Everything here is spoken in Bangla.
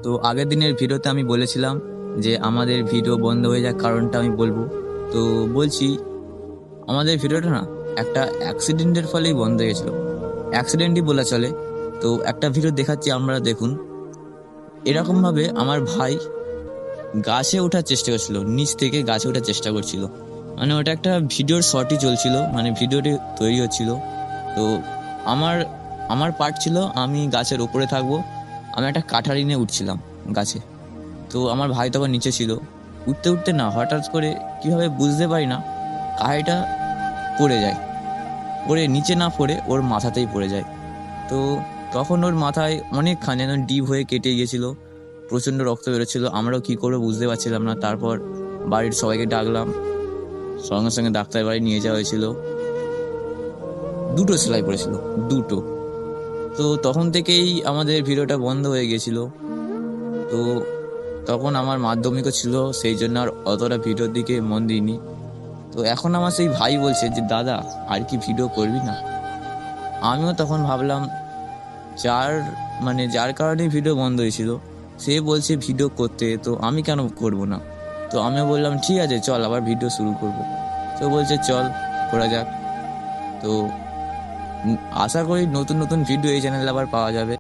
তো আগের দিনের ভিডিওতে আমি বলেছিলাম যে আমাদের ভিডিও বন্ধ হয়ে যাওয়ার কারণটা আমি বলবো। তো বলছি, আমাদের ভিডিওটা না একটা অ্যাক্সিডেন্টের ফলেই বন্ধ হয়ে গেছিলো। অ্যাক্সিডেন্টই বলা চলে। তো একটা ভিডিও দেখাচ্ছি, আমরা দেখুন। এরকমভাবে আমার ভাই গাছে ওঠার চেষ্টা করছিল, নিচ থেকে গাছে ওঠার চেষ্টা করছিল। মানে ওটা একটা ভিডিওর শটই চলছিল, মানে ভিডিওটি তৈরি হচ্ছিল। তো আমার আমার পার্ট ছিল আমি গাছের ওপরে থাকবো, আমি একটা কাঠারি নিয়ে উঠছিলাম গাছে। তো আমার ভাই তখন নিচে ছিল। উঠতে উঠতে না হঠাৎ করে কীভাবে বুঝতে পারি না, কাঠারিটা পড়ে যায়। পড়ে নিচে না পড়ে ওর মাথাতেই পড়ে যায়। তো তখন ওর মাথায় অনেকখানি যেন ডিপ হয়ে কেটে গিয়েছিল, প্রচণ্ড রক্ত বেরোচ্ছিল। আমরাও কী করবো বুঝতে পারছিলাম না। তারপর বাড়ির সবাইকে ডাকলাম, সঙ্গে সঙ্গে ডাক্তার বাড়ি নিয়ে যাওয়া হয়েছিল। দুটো সেলাই পড়েছিল, দুটো। তো তখন থেকেই আমাদের ভিডিওটা বন্ধ হয়ে গেছিল। তো তখন আমার মাধ্যমিকও ছিল, সেই জন্য আর অতটা ভিডিওর দিকে মন দিইনি। তো এখন আমার সেই ভাই বলছে যে দাদা আর কি ভিডিও করবি না। আমিও তখন ভাবলাম, যার যার কারণে ভিডিও বন্ধ হয়েছিল সে বলছে ভিডিও করতে, তো আমি কেন করব না। তো আমিও বললাম ঠিক আছে চল আবার ভিডিও শুরু করব। তো বলছে চল করা যাক। তো আশা করি নতুন নতুন ভিডিও এই চ্যানেলে আবার পাওয়া যাবে।